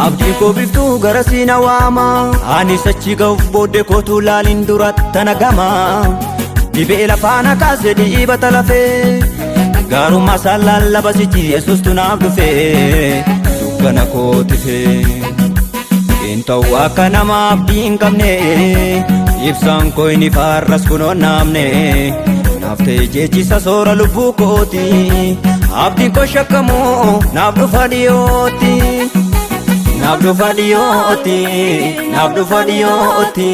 abdii koo biftuu gara siina waama ani sachi ga'uuf booddee kootu laalin duratti gama dhibee lafaana kaasee dhiibata lafee gaarummaa isaan lallabasichi Yesuustu naaf dhufee dukkana koo tifee hin ta'u akka nama abdii hin qabne ibsaan koo inni faarras kunoo naamne naaf ta'e jeechisa soora lubbuu kooti abdiin koo shakkamoo naaf dhufa dhiyooti naaf dhufa dhiyooti naaf dhufa dhiyooti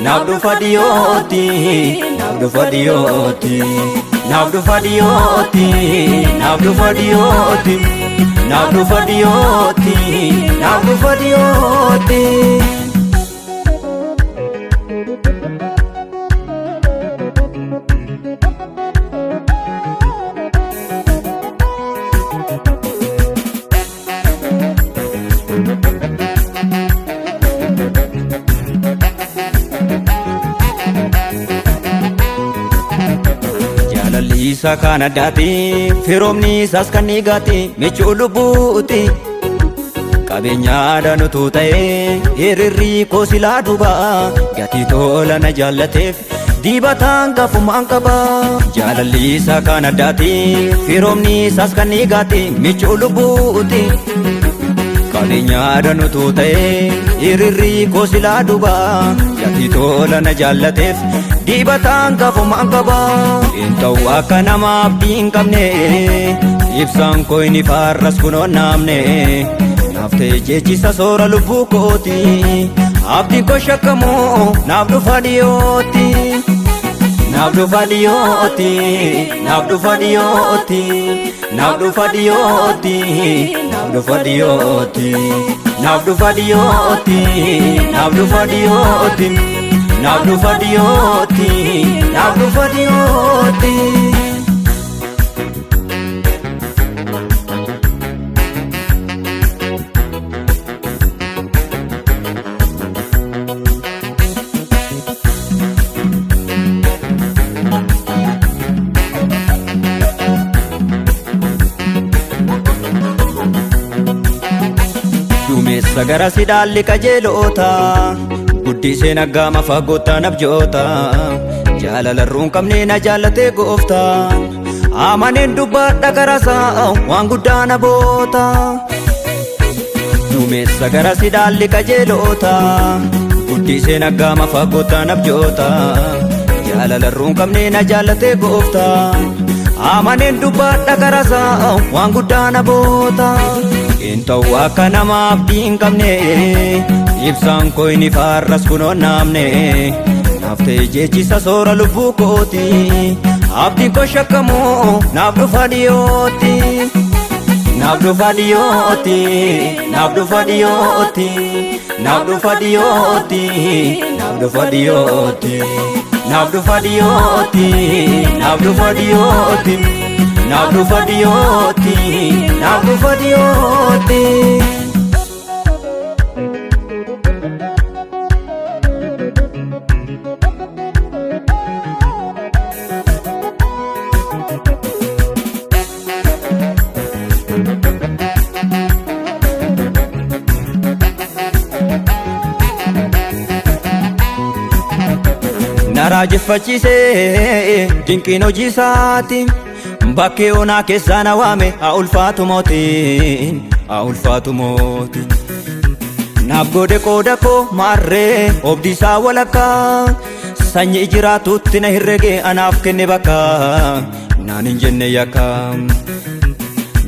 naaf dhufa dhiyooti naaf dhufa dhiyooti naaf dhufa dhiyooti naaf dhufa dhiyooti naaf dhufa dhiyooti naaf dhufa dhiyooti. Isa kana daati firoomni isaas kan dhiigaati michuu lubbuuti qabeenyaadhaan utuu ta'ee hirrirri koo silaa duuba gatii tola na jaallateef dibataan gafumaan qaba jaalalli isaa kana daati firoomni isaas kan dhiigaati michuu lubbuuti qabeenyaadhaan utuu ta'ee hirrirri koo silaa duuba gatii tola na jaallateef dibataan gafumaan qaba hin ta'u akka nama abdii hin qabne ibsaan koo inni faarras kunoo naamne naaf ta'e jeechisa soora lubbuu kooti abdiin koo shakkamoo naaf dhufa dhiyooti naaf dhufa dhiyooti naaf dhufa dhiyooti naaf dhufa dhiyooti naaf dhufa dhiyooti naaf dhufa dhiyooti naaf dhufa dhiyooti naaf dhufa dhiyooti naaf dhufa dhiyooti. Duumessa gara sidaalli qajeelota guddisee naggaama fagoottaan abjoota jaalalarruun qabnee na jaallatee gooftaan amaneen dubbadha garasaa waan guddaa na boota duumessa gara sidaalli qajeelota guddisee naggaama fagoottaan abjoota jaalalarruun qabnee na jaallatee gooftaan amaneen dubbadha garasaa waan guddaa na boota hin ta'u akka nama abdii hin qabne ibsaan koo inni faarras kunoo naamne naaf ta'e jeechisa soora lubbuu kooti abdiin koo shakkamoo naaf dhufa dhiyooti naaf dhufa dhiyooti naaf dhufa dhiyooti naaf dhufa dhiyooti naaf dhufa dhiyooti naaf dhufa dhiyooti naaf dhufa dhiyooti naaf dhufa dhiyooti naaf dhufa dhiyooti. Raajeffachiisee dinqiin hojii isaati bakkee onaa keessaa na waame haa ulfaatu mootiin haa ulfaatu mootiin naaf godhe qooda koo maarree obdi isaa walakkaa sanyii jiraatutti na herrege anaaf kenne bakka naan hin jenne yakka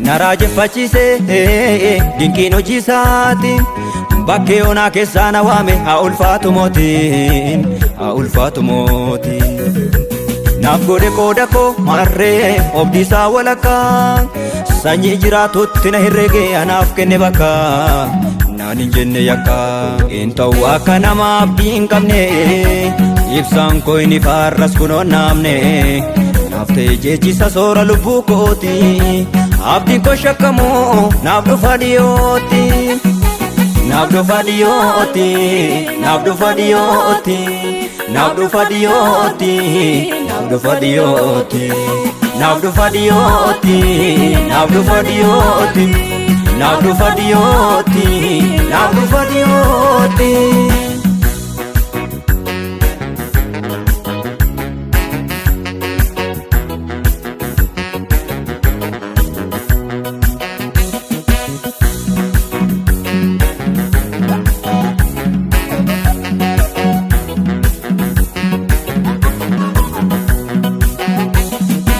na raajeffachiisee dinqiin hojii isaati bakkee onaa keessaa na waame haa ulfaatu mootiin haa ulfaatu mootiin naaf godhe qooda koo maarree obdi isaa walakkaa sanyii jiraatutti na herrege anaaf kenne bakka naan hin jenne yakka hin ta'u akka nama abdii hin qabne ibsaan koo inni faarras kunoo naamne naaf ta'e jeechisa soora lubbuu kooti abdiin koo shakkamoo naaf dhufa dhiyooti naaf dhufa dhiyooti naaf dhufa dhiyooti naaf dhufa dhiyooti naaf dhufa dhiyooti naaf dhufa dhiyooti naaf dhufa dhiyooti naaf dhufa dhiyootti, naaf dhufa dhiyootti.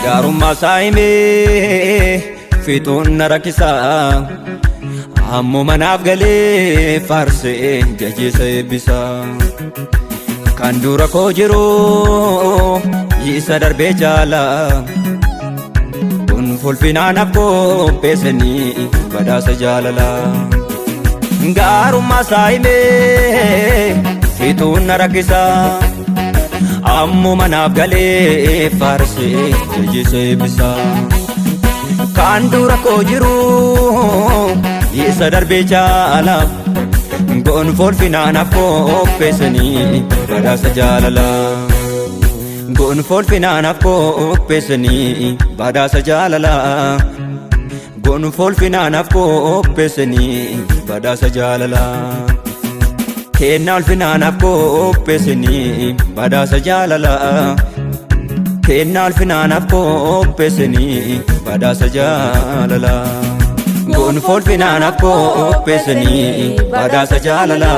Gaarummaa isaa himee fixuun na rakkisa, ammuma naaf galee faarsee jajjeessa eebbisa. Kan dura koo jiru isa darbee jaala, kun fulfinaanaaf qopheessanii badhaasa jaalala. Gaarummaa isaa himee fixuun na rakkisa, ammuma naaf galee faarsee jajjeessa eebbisa. Kan dura koo jiru isa darbee jaala, gonfoo ulfinaanaaf qopheessanii badhaasa jaalala. Gonfoo ulfinaanaaf qopheessanii badhaasa jaalala. Gonfoo ulfinaanaaf qopheessanii badhaasa jaalala. Kennaa ulfinaanaaf qopheessanii badhaasa jaalala. Kennaa ulfinaanaaf qopheessanii badhaasa jaalala. Gonfoo ulfinaanaaf qopheessanii badhaasa jaalala.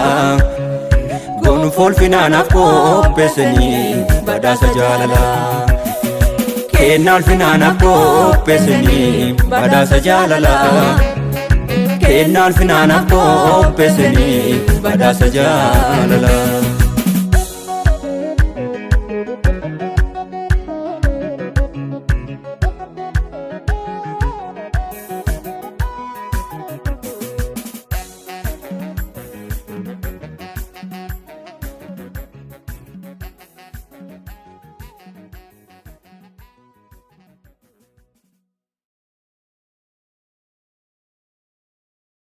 Gonfoo ulfinaanaaf qopheessanii badhaasa jaalala. Kennaa ulfinaanaaf qopheessanii badhaasa jaalala. Kennaa ulfinaanaaf qopheessanii badhaasa jaalala.